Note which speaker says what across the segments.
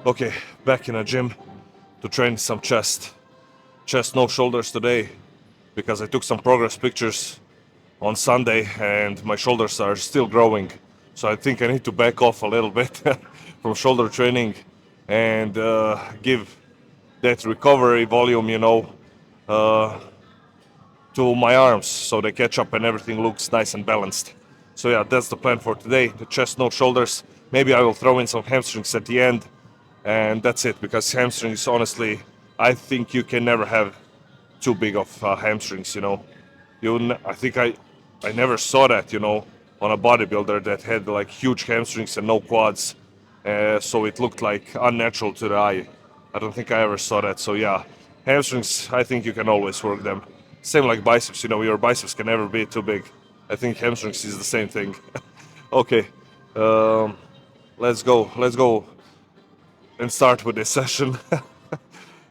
Speaker 1: Okay, back in a gym to train some chest. Chest, no shoulders today because I took some progress pictures on Sunday and my shoulders are still growing. So I think I need to back off a little bit from shoulder training and give that recovery volume, to my arms so they catch up and everything looks nice and balanced. So yeah, that's the plan for today. The chest, no shoulders. Maybe I will throw in some hamstrings at the end, and that's it. Because hamstrings, honestly, I think you can never have too big of hamstrings. I think I never saw that. On a bodybuilder that had like huge hamstrings and no quads, so it looked like unnatural to the eye. I don't think I ever saw that. So yeah, hamstrings, I think you can always work them. Same like biceps, your biceps can never be too big. I think hamstrings is the same thing. Okay, um, let's go and start with this session.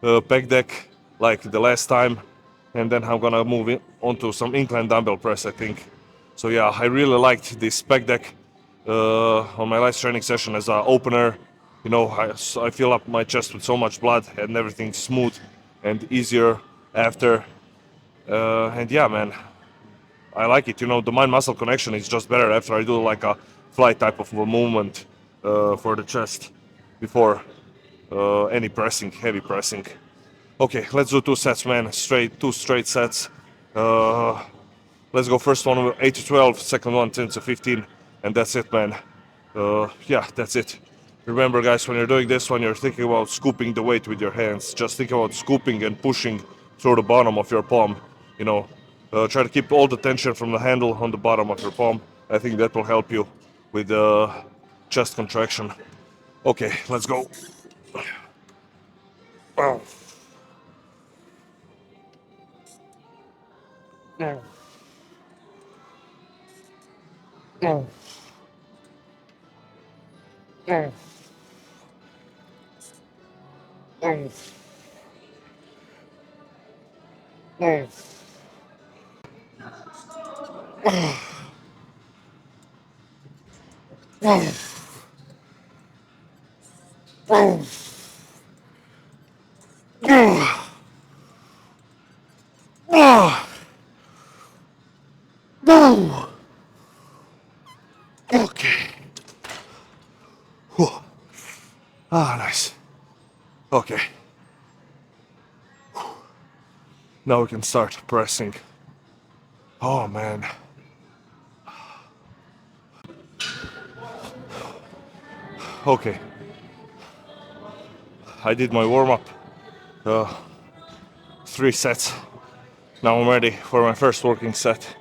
Speaker 1: Pec deck like the last time, and then I'm gonna move on to some incline dumbbell press, I think. So yeah, I really liked this pec deck on my last training session as an opener. I fill up my chest with so much blood and everything's smooth and easier after. And yeah, man, I like it. The mind-muscle connection is just better after I do like a flight type of movement for the chest before any pressing, heavy pressing. Okay, let's do 2 sets, man. Two straight sets. Uh, let's go first one with 8 to 12, second one 10 to 15, and that's it, man. Yeah, that's it. Remember, guys, when you're doing this one, you're thinking about scooping the weight with your hands. Just think about scooping and pushing through the bottom of your palm. Try to keep all the tension from the handle on the bottom of your palm. I think that will help you with the chest contraction. Okay, let's go. Oh. Oh. Oh. Oh. Oh. Oh. Oh. Oh. Oh. Oh. Oh. Okay. Whew. Ah, nice. Okay. Now we can start pressing. Oh, man. Okay. I did my warm-up. 3 sets. Now I'm ready for my first working set.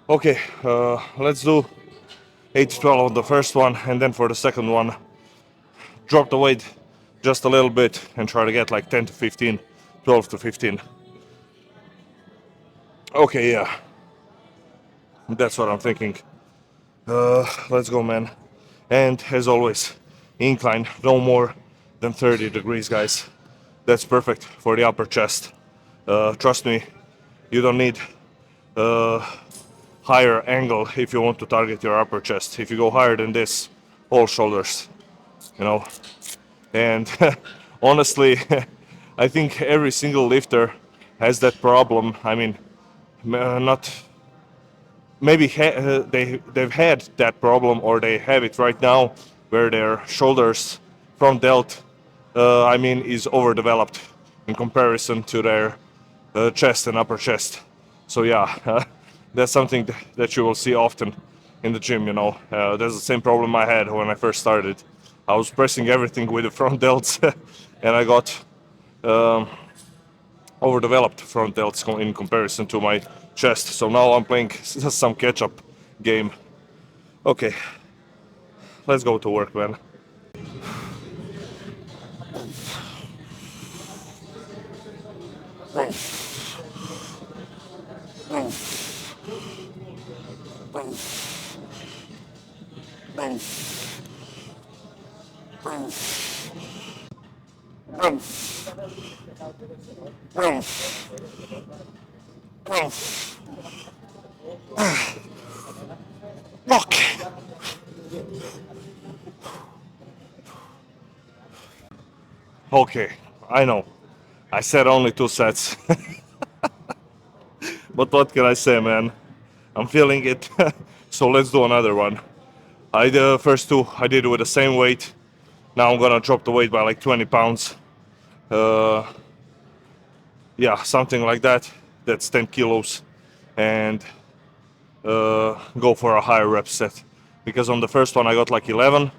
Speaker 1: Okay, let's do 8 to 12 on the first one, and then for the second one, drop the weight just a little bit and try to get like 10 to 15, 12 to 15. Okay, yeah. That's what I'm thinking. Let's go, man. And as always, incline no more than 30 degrees, guys. That's perfect for the upper chest. Trust me, you don't need higher angle if you want to target your upper chest. If you go higher than this, all shoulders, And honestly, I think every single lifter has that problem. I mean, not maybe they've had that problem or they have it right now where their shoulders front delt is overdeveloped in comparison to their chest and upper chest. So yeah, that's something that you will see often in the gym. That's the same problem I had when I first started. I was pressing everything with the front delts and I got overdeveloped front delts in comparison to my chest. So now I'm playing some catch-up game. Okay, let's go to work, man. Okay. Okay, I know. I said only 2 sets. But what can I say, man? I'm feeling it. So let's do another one. I the first two I did with the same weight. Now I'm gonna drop the weight by like 20 pounds. Uh, yeah, something like that. That's 10 kilos. And go for a higher rep set. Because on the first one I got like 11,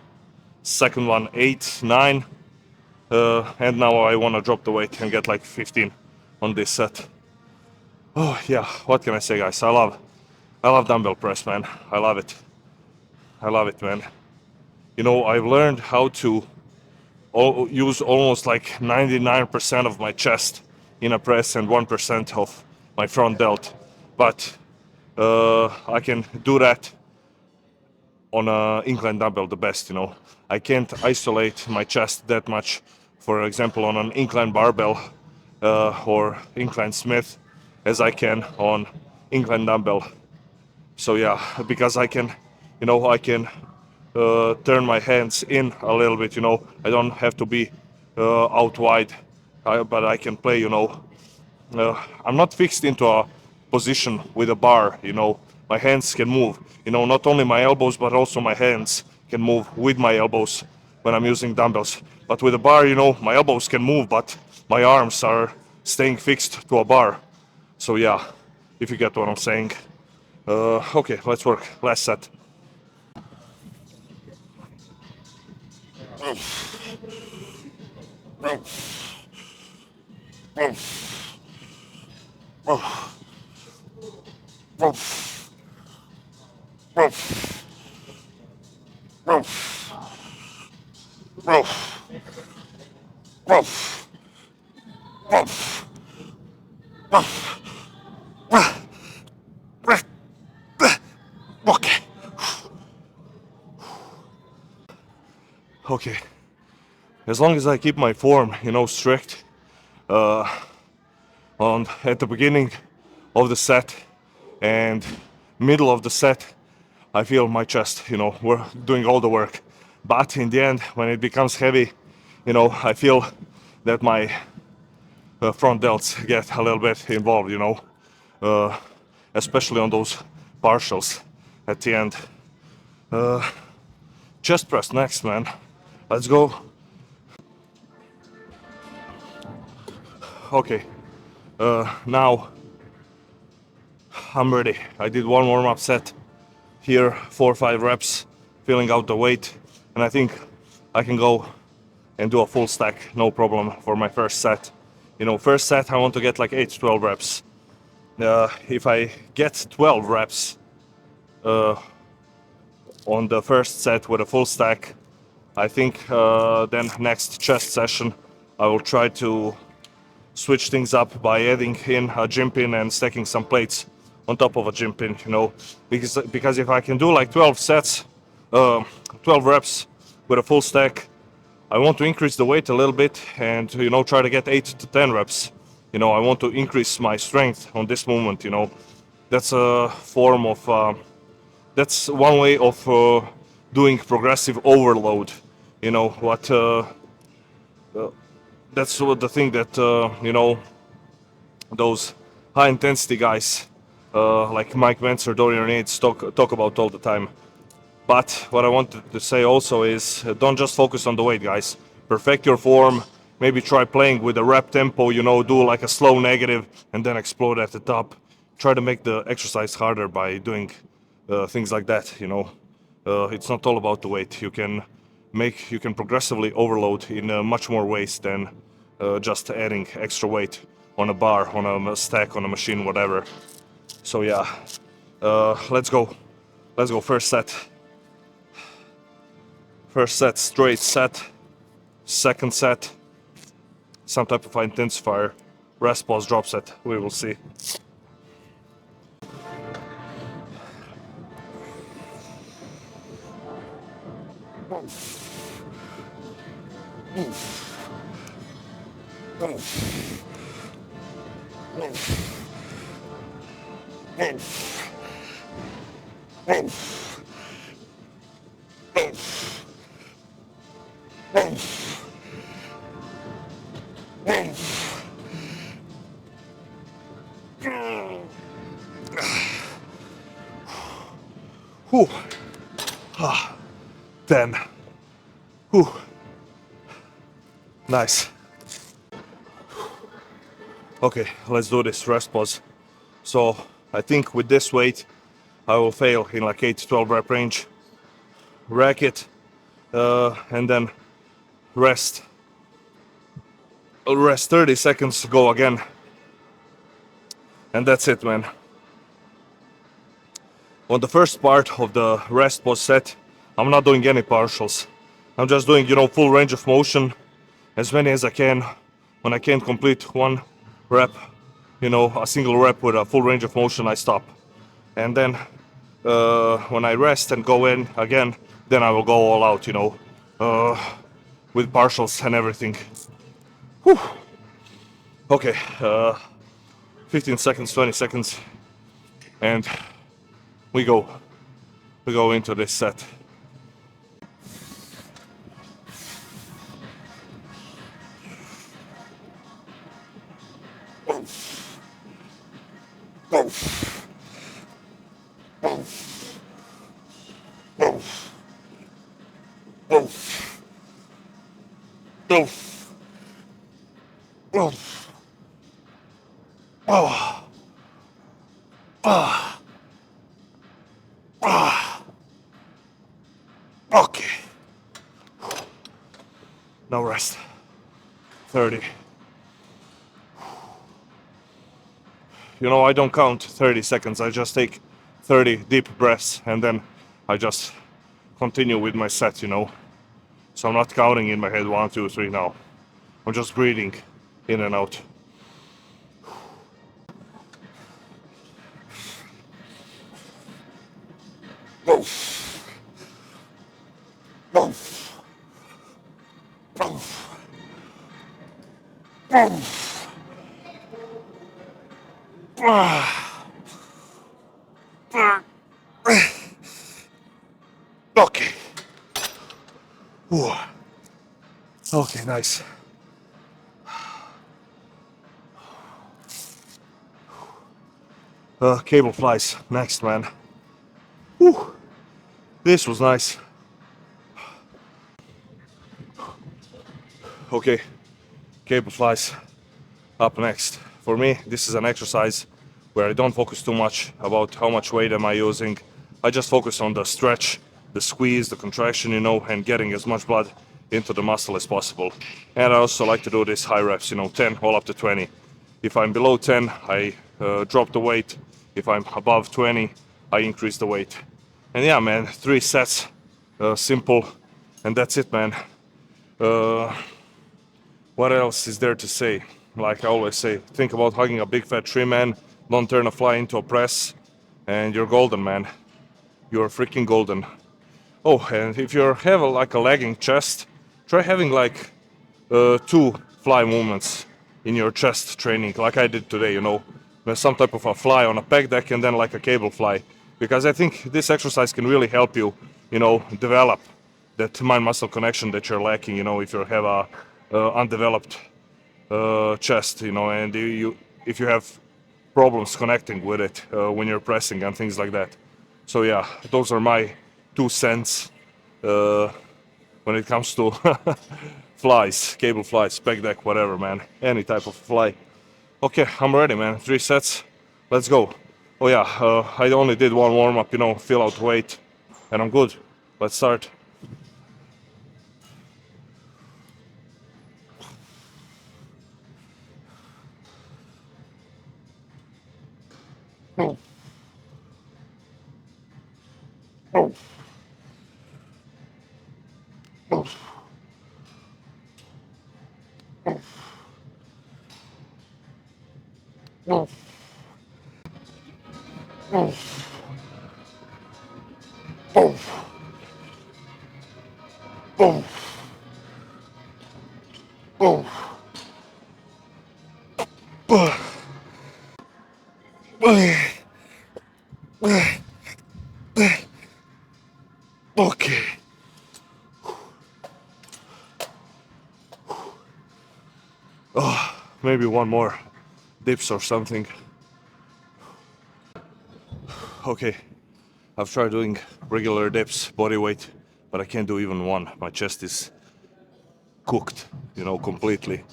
Speaker 1: second one 8, 9. And now I wanna drop the weight and get like 15 on this set. Oh yeah, what can I say, guys? I love dumbbell press, man. I love it. I love it, man. You know, I've learned how to use almost like 99% of my chest in a press and 1% of my front delt. But I can do that on a incline dumbbell the best, you know. I can't isolate my chest that much, for example, on an incline barbell or incline Smith as I can on incline dumbbell. So yeah, because I can, you know, I can turn my hands in a little bit, you know. I don't have to be out wide, but I can play, you know. I'm not fixed into a position with a bar, you know. My hands can move, you know, not only my elbows, but also my hands can move with my elbows when I'm using dumbbells. But with a bar, you know, my elbows can move, but my arms are staying fixed to a bar. So yeah, if you get what I'm saying. Okay, let's work. Last set. Okay. Okay. As long as I keep my form, you know, strict, on at the beginning of the set and middle of the set, I feel my chest, you know, we're doing all the work. But in the end, when it becomes heavy, you know, I feel that my front delts get a little bit involved, you know, uh, especially on those partials at the end. Chest press next, man. Let's go. Okay, now I'm ready. I did one warm-up set here, 4 or 5 reps, filling out the weight, and I think I can go and do a full stack, no problem, for my first set. You know, first set I want to get like 8 to 12 reps. If I get 12 reps on the first set with a full stack, I think then next chest session I will try to switch things up by adding in a gym pin and stacking some plates on top of a gym pin, you know, because if I can do like 12 sets, 12 reps with a full stack, I want to increase the weight a little bit and, you know, try to get 8 to 10 reps. You know, I want to increase my strength on this movement, you know. That's a form of, that's one way of doing progressive overload, you know, that's what the thing that, you know, those high intensity guys like Mike Mentzer, Dorian Yates talk about all the time. But what I wanted to say also is don't just focus on the weight, guys. Perfect your form. Maybe try playing with a rep tempo, you know, do like a slow negative and then explode at the top. Try to make the exercise harder by doing things like that, you know. It's not all about the weight. You can progressively overload in much more ways than just adding extra weight on a bar, on a stack, on a machine, whatever. So yeah, let's go. Let's go. First set. First set, straight set. Second set, some type of intensifier. Rest, pause, drop set. We will see. Whew. 10. Whew. Nice. Okay, let's do this rest pause. So I think with this weight, I will fail in like 8 to 12 rep range. Rack it, and then rest. Rest 30 seconds, go again. And that's it, man. On the first part of the rest pause set, I'm not doing any partials. I'm just doing, full range of motion, as many as I can. When I can't complete one rep, a single rep with a full range of motion, I stop. And then when I rest and go in again, then I will go all out, with partials and everything. Whew. Okay, 15 seconds, 20 seconds, and we go into this set. Okay. Now rest. 30. I don't count 30 seconds. I just take 30 deep breaths and then I just continue with my set, So I'm not counting in my head 1, 2, 3 now. I'm just breathing in and out. Okay. Ooh. Okay, nice. Cable flies next, man. Whew. This was nice. Okay, cable flies up next. For me, this is an exercise where I don't focus too much about how much weight am I using. I just focus on the stretch, the squeeze, the contraction, and getting as much blood into the muscle as possible. And I also like to do this high reps, 10 all up to 20. If I'm below 10, I drop the weight. If I'm above 20, I increase the weight. And yeah, man, 3 sets, simple, and that's it, man. What else is there to say? Like I always say, think about hugging a big fat tree, man. Don't turn a fly into a press, and you're golden, man. You're freaking golden. Oh, and if you have like a lagging chest, try having like 2 fly movements in your chest training, like I did today, some type of a fly on a pec deck and then like a cable fly. Because I think this exercise can really help you, develop that mind-muscle connection that you're lacking, if you have a undeveloped chest, and if you have problems connecting with it when you're pressing and things like that. So yeah, those are my 2 cents when it comes to flies, cable flies, spec deck, whatever, man. Any type of fly. Okay, I'm ready, man. 3 sets. Let's go. Oh yeah, I only did 1 warm-up, fill out weight, and I'm good. Let's start. Okay. Oh, maybe 1 more dips or something. Okay, I've tried doing regular dips, body weight, but I can't do even one. My chest is cooked, completely.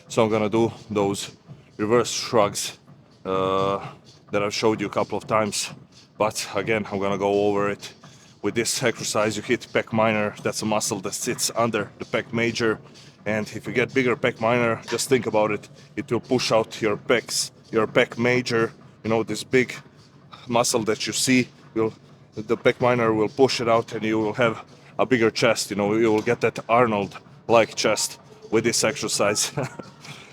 Speaker 1: So I'm gonna do those reverse shrugs that I've showed you a couple of times. But again, I'm gonna go over it. With this exercise, you hit pec minor. That's a muscle that sits under the pec major. And if you get bigger pec minor, just think about it. It will push out your pecs, your pec major. This big muscle that you see the pec minor will push it out, and you will have a bigger chest. You will get that Arnold-like chest with this exercise.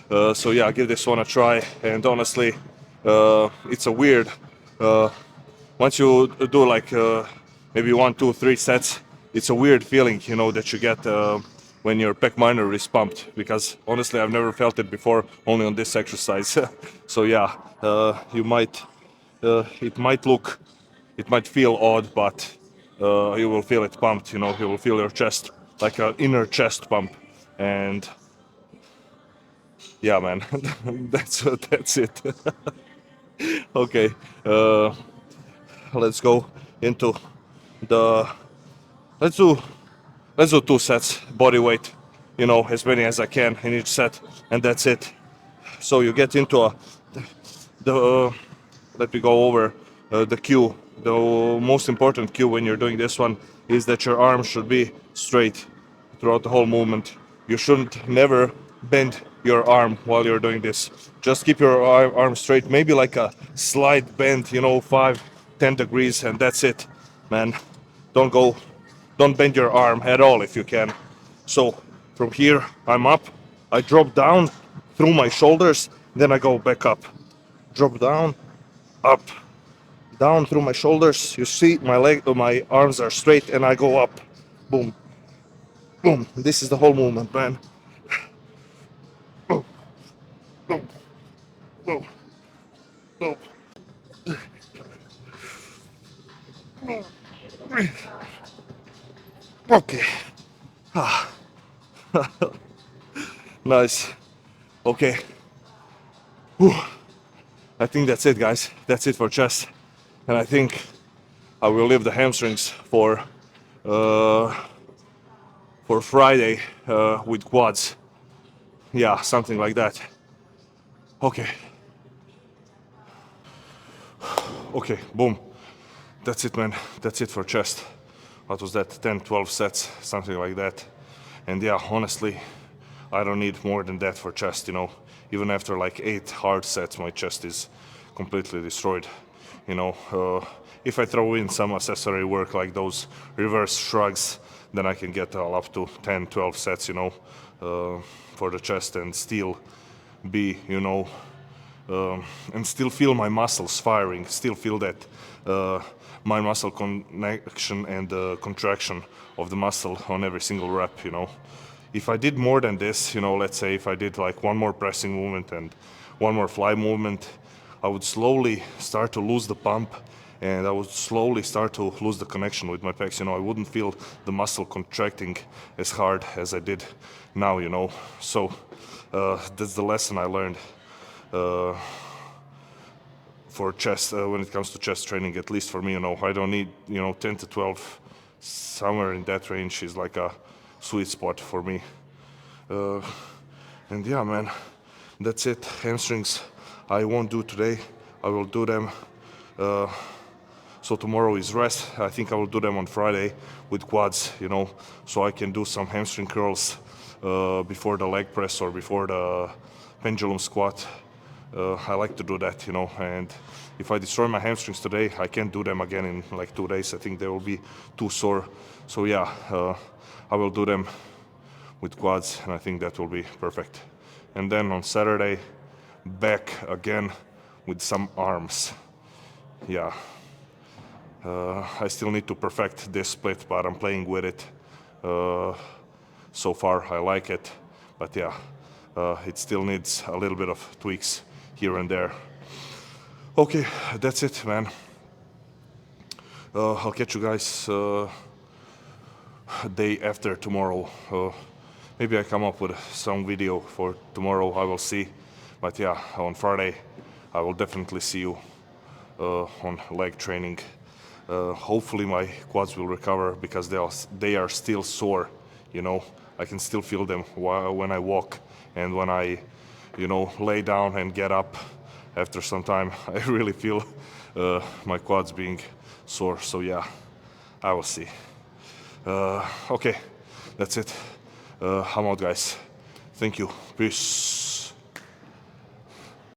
Speaker 1: So yeah, give this one a try. And honestly, it's a weird. Once you do like maybe 1, 2, 3 sets, it's a weird feeling, that you get when your pec minor is pumped. Because honestly, I've never felt it before, only on this exercise. So yeah, it might feel odd, but you will feel it pumped. You will feel your chest like an inner chest pump, and yeah, man, that's it. Okay, let's go into the let's do 2 sets body weight. As many as I can in each set, and that's it. So you get into the let me go over the cue. The most important cue when you're doing this one is that your arm should be straight throughout the whole movement. You shouldn't never bend your arm while you're doing this. Just keep your arm straight, maybe like a slight bend, 5, 10 degrees, and that's it, man. Don't bend your arm at all if you can. So from here, I'm up, I drop down through my shoulders, then I go back up. Drop down, up, down through my shoulders. You see my arms are straight, and I go up. Boom, boom. This is the whole movement, man. Boom, boom, boom, boom. Okay. Nice. Okay. Whew. I think that's it, guys. That's it for chest. And I think I will leave the hamstrings for Friday with quads. Yeah, something like that. Okay. Okay, boom. That's it, man. That's it for chest. What was that? 10, 12 sets, something like that. And yeah, honestly, I don't need more than that for chest, Even after like 8 hard sets, my chest is completely destroyed. If I throw in some accessory work like those reverse shrugs, then I can get up to 10, 12 sets, for the chest, and still be, and still feel my muscles firing, still feel that my muscle connection and contraction of the muscle on every single rep, If I did more than this, let's say if I did like one more pressing movement and one more fly movement, I would slowly start to lose the pump, and I would slowly start to lose the connection with my pecs. I wouldn't feel the muscle contracting as hard as I did now, So that's the lesson I learned for chest when it comes to chest training, at least for me. I don't need 10 to 12, somewhere in that range is like a sweet spot for me. And yeah, man, that's it. Hamstrings I won't do today. I will do them. So tomorrow is rest. I think I will do them on Friday with quads, so I can do some hamstring curls before the leg press or before the pendulum squat. I like to do that, and if I destroy my hamstrings today, I can't do them again in like 2 days. I think they will be too sore. So yeah, I will do them with quads, and I think that will be perfect. And then on Saturday, back again with some arms. Yeah. I still need to perfect this split, but I'm playing with it. So far, I like it, but yeah, it still needs a little bit of tweaks here and there. Okay, that's it, man. I'll catch you guys day after tomorrow. Maybe I come up with some video for tomorrow, I will see. But yeah, on Friday, I will definitely see you on leg training. Hopefully my quads will recover, because they are still sore. You know, I can still feel them when I walk, and when I, lay down and get up after some time. I really feel my quads being sore. So yeah, I will see. Okay, that's it. I'm out, guys. Thank you. Peace.